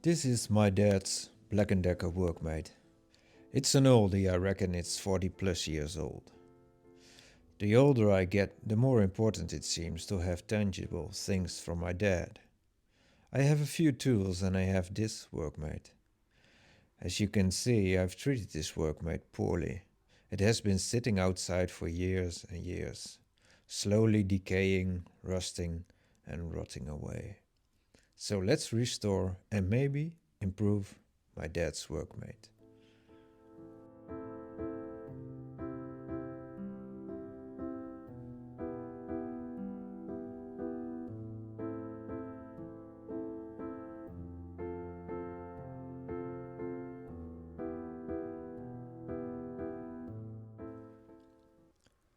This is my dad's Black&Dekker Workmate. It's an oldie, I reckon it's 40 plus years old. The older I get, the more important it seems to have tangible things from my dad. I have a few tools and I have this Workmate. As you can see, I've treated this Workmate poorly. It has been sitting outside for years and years, slowly decaying, rusting and rotting away. So let's restore and maybe improve my dad's Workmate.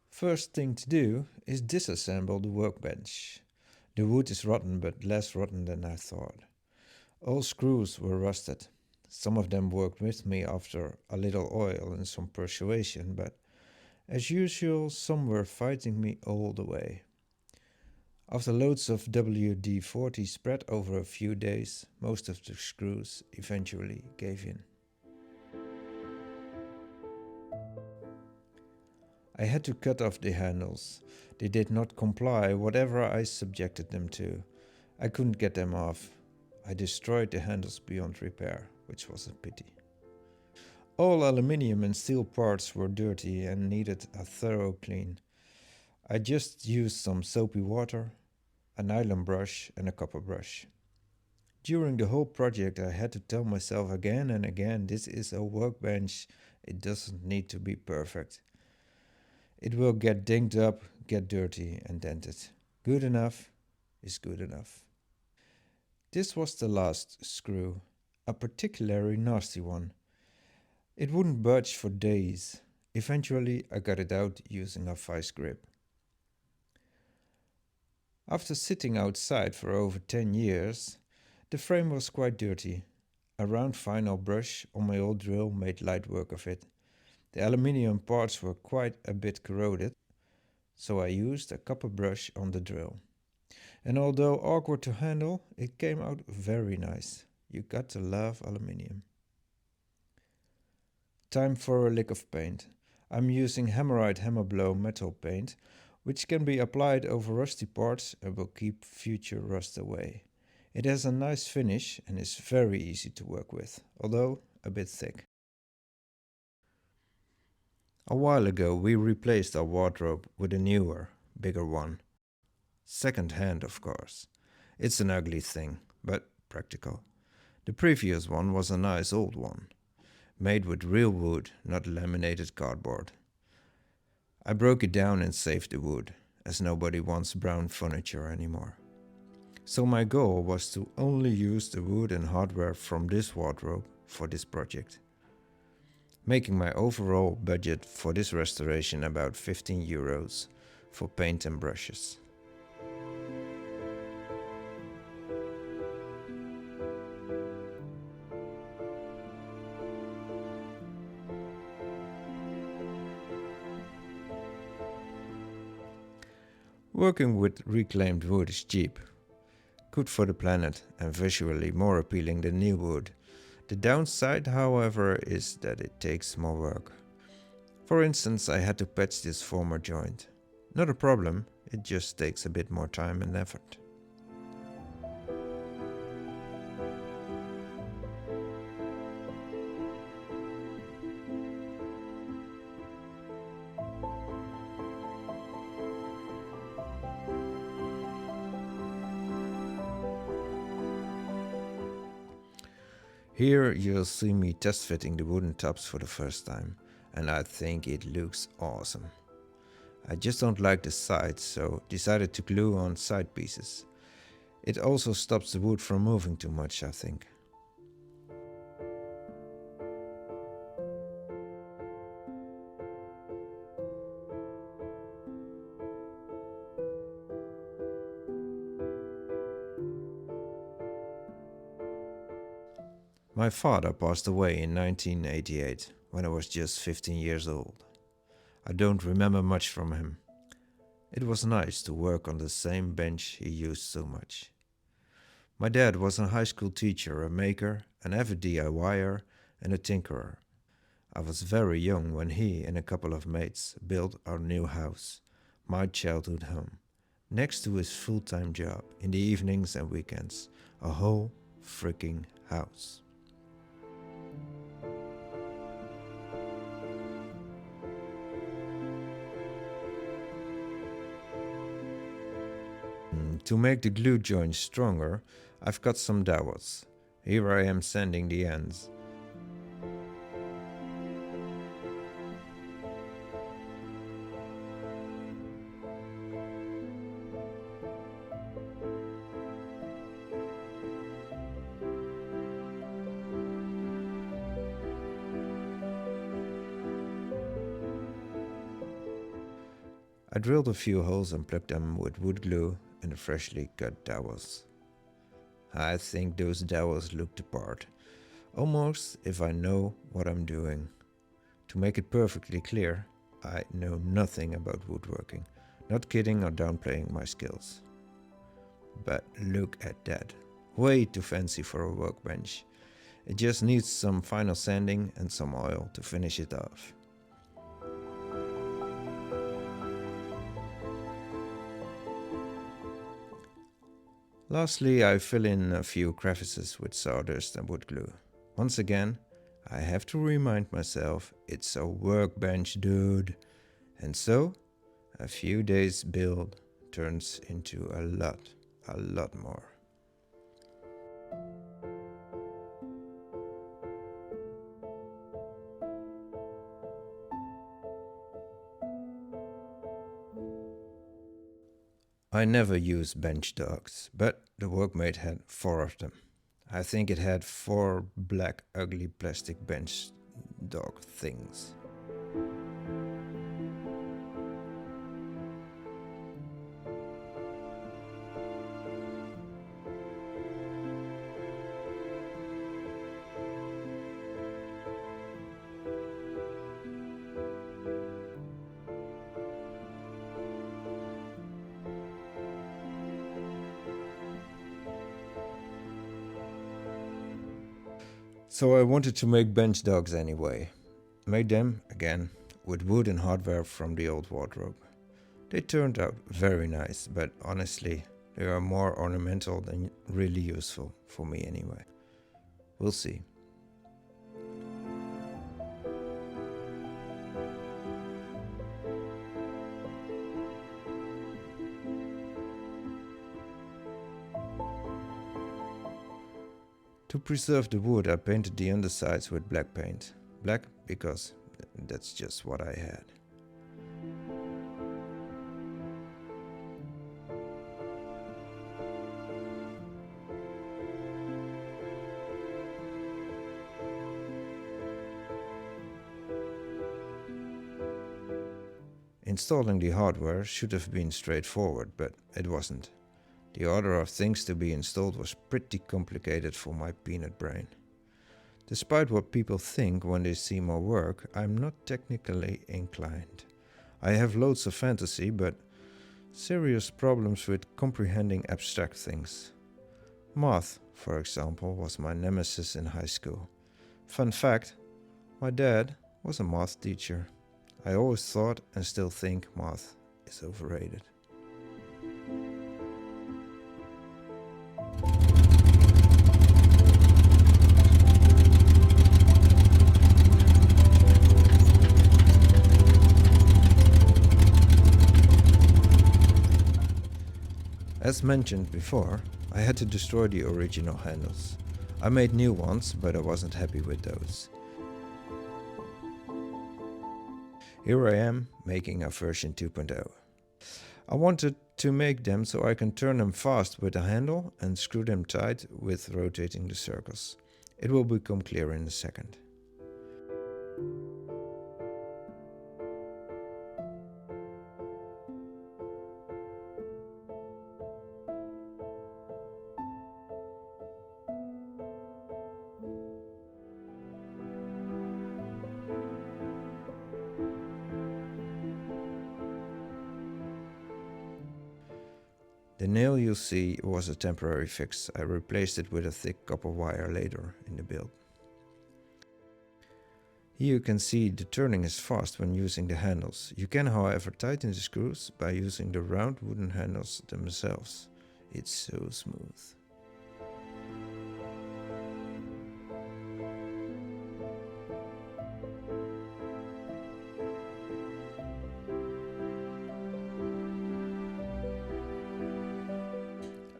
First thing to do is disassemble the workbench. The wood is rotten, but less rotten than I thought. All screws were rusted. Some of them worked with me after a little oil and some persuasion, but as usual, some were fighting me all the way. After loads of WD-40 spread over a few days, most of the screws eventually gave in. I had to cut off the handles. They did not comply, whatever I subjected them to. I couldn't get them off. I destroyed the handles beyond repair, which was a pity. All aluminium and steel parts were dirty and needed a thorough clean. I just used some soapy water, a nylon brush and a copper brush. During the whole project I had to tell myself again and again, this is a workbench, it doesn't need to be perfect. It will get dinged up, get dirty and dented. Good enough is good enough. This was the last screw, a particularly nasty one. It wouldn't budge for days. Eventually I got it out using a vice grip. After sitting outside for over 10 years, the frame was quite dirty. A round final brush on my old drill made light work of it. The aluminium parts were quite a bit corroded, so I used a copper brush on the drill. And although awkward to handle, it came out very nice. You got to love aluminium. Time for a lick of paint. I'm using Hammerite Hammerblow metal paint, which can be applied over rusty parts and will keep future rust away. It has a nice finish and is very easy to work with, although a bit thick. A while ago we replaced our wardrobe with a newer, bigger one. Second hand, of course. It's an ugly thing, but practical. The previous one was a nice old one, made with real wood, not laminated cardboard. I broke it down and saved the wood, as nobody wants brown furniture anymore. So my goal was to only use the wood and hardware from this wardrobe for this project, making my overall budget for this restoration about 15 euros for paint and brushes. Working with reclaimed wood is cheap, good for the planet and visually more appealing than new wood. The downside, however, is that it takes more work. For instance, I had to patch this former joint. Not a problem, it just takes a bit more time and effort. Here you'll see me test fitting the wooden tops for the first time, and I think it looks awesome. I just don't like the sides, so decided to glue on side pieces. It also stops the wood from moving too much, I think. My father passed away in 1988 when I was just 15 years old. I don't remember much from him. It was nice to work on the same bench he used so much. My dad was a high school teacher, a maker, an avid DIYer, and a tinkerer. I was very young when he and a couple of mates built our new house, my childhood home, next to his full-time job in the evenings and weekends. A whole freaking house. To make the glue joints stronger, I've got some dowels. Here I am sanding the ends. I drilled a few holes and plugged them with wood glue and the freshly cut dowels. I think those dowels look the part, almost if I know what I'm doing. To make it perfectly clear, I know nothing about woodworking, not kidding or downplaying my skills. But look at that, way too fancy for a workbench. It just needs some final sanding and some oil to finish it off. Lastly, I fill in a few crevices with sawdust and wood glue. Once again, I have to remind myself it's a workbench, dude. And so, a few days build turns into a lot more. I never use bench dogs, but the workmate had 4 of them. I think it had 4 black ugly plastic bench dog things. So I wanted to make bench dogs anyway. Made them, again, with wood and hardware from the old wardrobe. They turned out very nice, but honestly, they are more ornamental than really useful, for me anyway. We'll see. To preserve the wood, I painted the undersides with black paint. Black because that's just what I had. Installing the hardware should have been straightforward, but it wasn't. The order of things to be installed was pretty complicated for my peanut brain. Despite what people think when they see my work, I'm not technically inclined. I have loads of fantasy, but serious problems with comprehending abstract things. Math, for example, was my nemesis in high school. Fun fact, my dad was a math teacher. I always thought and still think math is overrated. As mentioned before, I had to destroy the original handles. I made new ones, but I wasn't happy with those. Here I am, making a version 2.0. I wanted to make them so I can turn them fast with a handle and screw them tight with rotating the circles. It will become clear in a second. The nail you see was a temporary fix. I replaced it with a thick copper wire later in the build. Here you can see the turning is fast when using the handles. You can however tighten the screws by using the round wooden handles themselves. It's so smooth.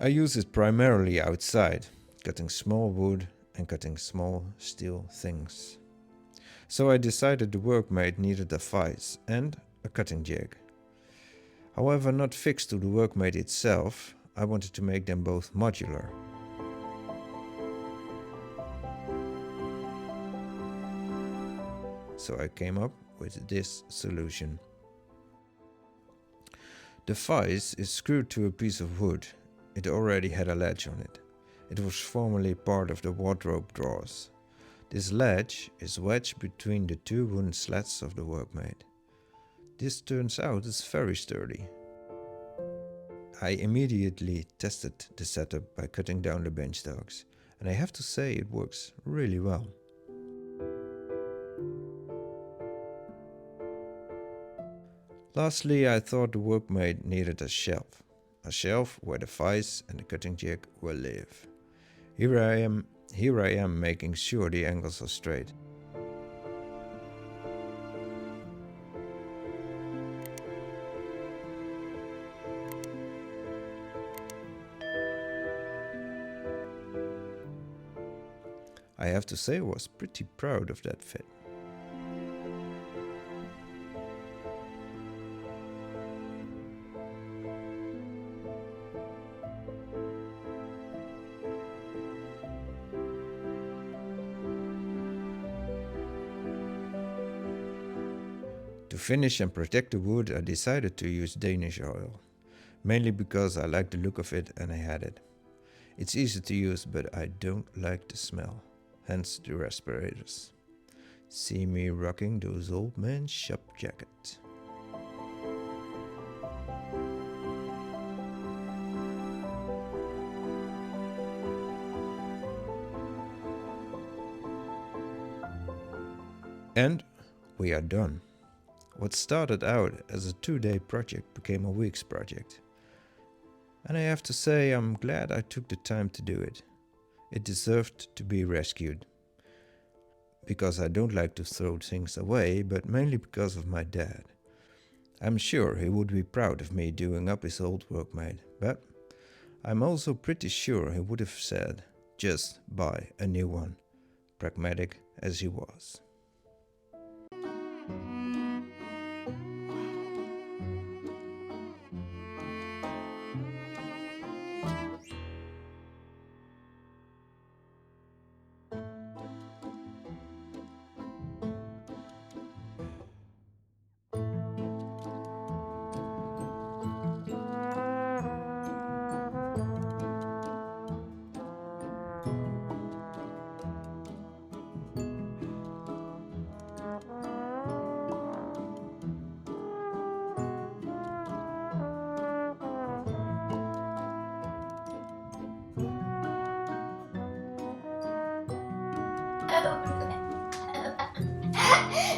I use it primarily outside, cutting small wood and cutting small steel things. So I decided the Workmate needed a vise and a cutting jig. However, not fixed to the Workmate itself, I wanted to make them both modular. So I came up with this solution. The vise is screwed to a piece of wood. It already had a ledge on it. It was formerly part of the wardrobe drawers. This ledge is wedged between the two wooden slats of the Workmate. This turns out is very sturdy. I immediately tested the setup by cutting down the bench dogs, and I have to say it works really well. Lastly, I thought the Workmate needed a shelf where the vise and the cutting jig will live. Here I am making sure the angles are straight. I have to say I was pretty proud of that fit. To finish and protect the wood, I decided to use Danish oil, mainly because I like the look of it and I had it. It's easy to use, but I don't like the smell, hence the respirators. See me rocking those old man shop jackets. And we are done. What started out as a 2-day project became a week's project. And I have to say I'm glad I took the time to do it. It deserved to be rescued. Because I don't like to throw things away, but mainly because of my dad. I'm sure he would be proud of me doing up his old Workmate, but I'm also pretty sure he would have said, just buy a new one, pragmatic as he was.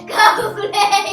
Go play.